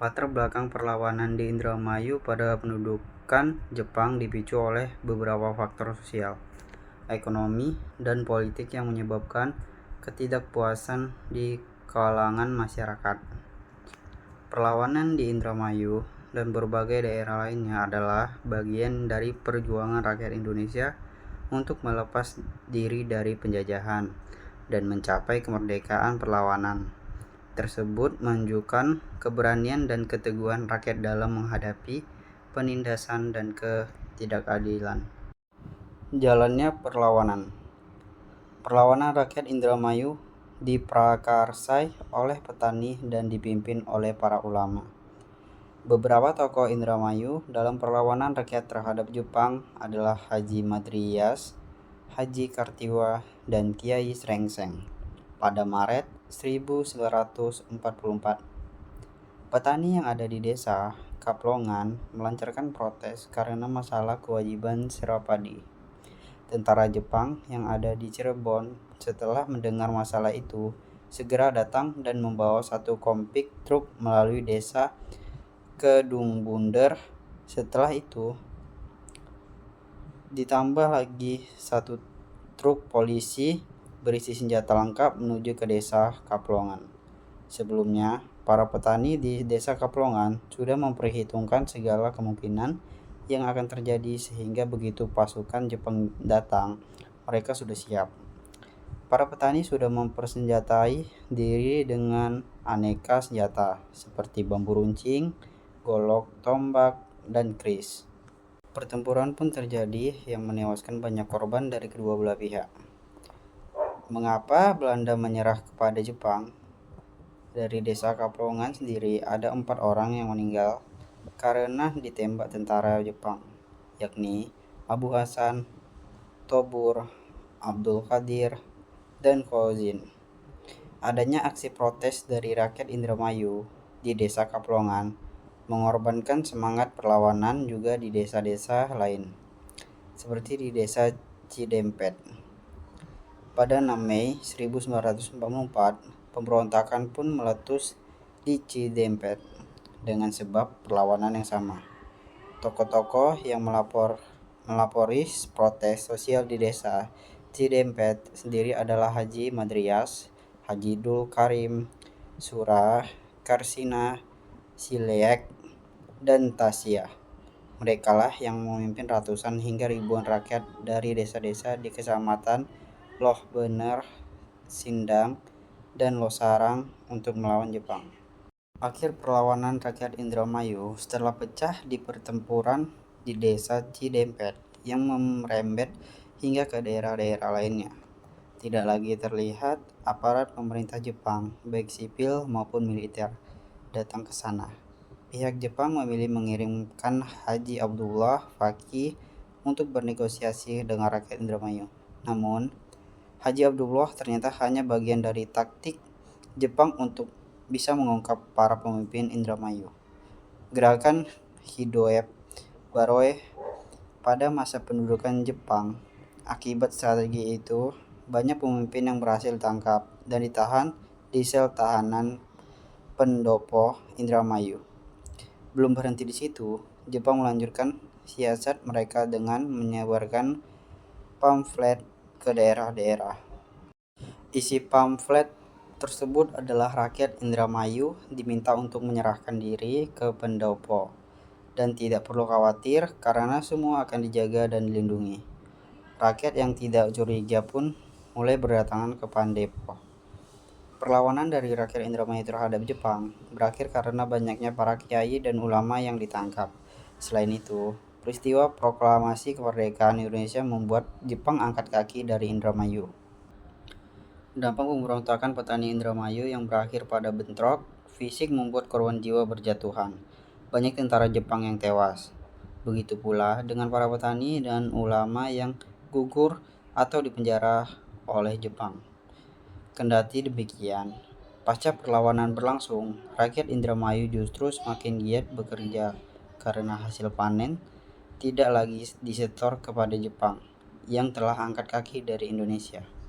Latar belakang perlawanan di Indramayu pada pendudukan Jepang dipicu oleh beberapa faktor sosial, ekonomi, dan politik yang menyebabkan ketidakpuasan di kalangan masyarakat. Perlawanan di Indramayu dan berbagai daerah lainnya adalah bagian dari perjuangan rakyat Indonesia untuk melepas diri dari penjajahan dan mencapai kemerdekaan. Perlawanan tersebut menunjukkan keberanian dan keteguhan rakyat dalam menghadapi penindasan dan ketidakadilan. Jalannya perlawanan rakyat Indramayu diprakarsai oleh petani dan dipimpin oleh para ulama. Beberapa tokoh Indramayu dalam perlawanan rakyat terhadap Jepang adalah Haji Madrias, Haji Kartiwa, dan Kiai Srengseng. Pada Maret 1944, petani yang ada di desa Kaplongan melancarkan protes karena masalah kewajiban sewa padi. Tentara Jepang yang ada di Cirebon setelah mendengar masalah itu segera datang dan membawa satu kompik truk melalui desa Kedungbunder. Setelah itu ditambah lagi satu truk polisi berisi senjata lengkap menuju ke desa Kaplongan. Sebelumnya, para petani di desa Kaplongan sudah memperhitungkan segala kemungkinan yang akan terjadi sehingga begitu pasukan Jepang datang, mereka sudah siap. Para petani sudah mempersenjatai diri dengan aneka senjata seperti bambu runcing, golok, tombak, dan keris. Pertempuran pun terjadi yang menewaskan banyak korban dari kedua belah pihak. Mengapa Belanda menyerah kepada Jepang? Dari desa Kaplongan sendiri ada 4 orang yang meninggal karena ditembak tentara Jepang, yakni Abu Hasan, Tobur, Abdul Qadir, dan Kozin. Adanya aksi protes dari rakyat Indramayu di desa Kaplongan mengorbankan semangat perlawanan juga di desa-desa lain, seperti di desa Cidempet. Pada 6 Mei 1944, pemberontakan pun meletus di Cidempet dengan sebab perlawanan yang sama. Tokoh-tokoh yang melapori protes sosial di desa Cidempet sendiri adalah Haji Madrias, Haji Dul Karim, Surah, Karsina, Sileak, dan Tasya. Merekalah yang memimpin ratusan hingga ribuan rakyat dari desa-desa di kecamatan Loh Bener, Sindang, dan Losarang untuk melawan Jepang. Akhir perlawanan rakyat Indramayu setelah pecah di pertempuran di desa Cidempet yang merembet hingga ke daerah-daerah lainnya. Tidak lagi terlihat aparat pemerintah Jepang, baik sipil maupun militer, datang ke sana. Pihak Jepang memilih mengirimkan Haji Abdullah Fakih untuk bernegosiasi dengan rakyat Indramayu. Namun, Haji Abdullah ternyata hanya bagian dari taktik Jepang untuk bisa mengungkap para pemimpin Indramayu. Gerakan Hidoep Baroe pada masa pendudukan Jepang. Akibat strategi itu, banyak pemimpin yang berhasil ditangkap dan ditahan di sel tahanan pendopo Indramayu. Belum berhenti di situ, Jepang melanjutkan siasat mereka dengan menyebarkan pamflet ke daerah-daerah. Isi pamflet tersebut adalah rakyat Indramayu diminta untuk menyerahkan diri ke pendopo dan tidak perlu khawatir karena semua akan dijaga dan dilindungi. Rakyat yang tidak curiga pun mulai berdatangan ke Pandepo. Perlawanan dari rakyat Indramayu terhadap Jepang berakhir karena banyaknya para kiai dan ulama yang ditangkap. Selain itu, peristiwa proklamasi kemerdekaan Indonesia membuat Jepang angkat kaki dari Indramayu. Dampak pemberontakan petani Indramayu yang berakhir pada bentrok fisik membuat korban jiwa berjatuhan. Banyak tentara Jepang yang tewas. Begitu pula dengan para petani dan ulama yang gugur atau dipenjara oleh Jepang. Kendati demikian, pasca perlawanan berlangsung, rakyat Indramayu justru semakin giat bekerja karena hasil panen tidak lagi disetor kepada Jepang yang telah angkat kaki dari Indonesia.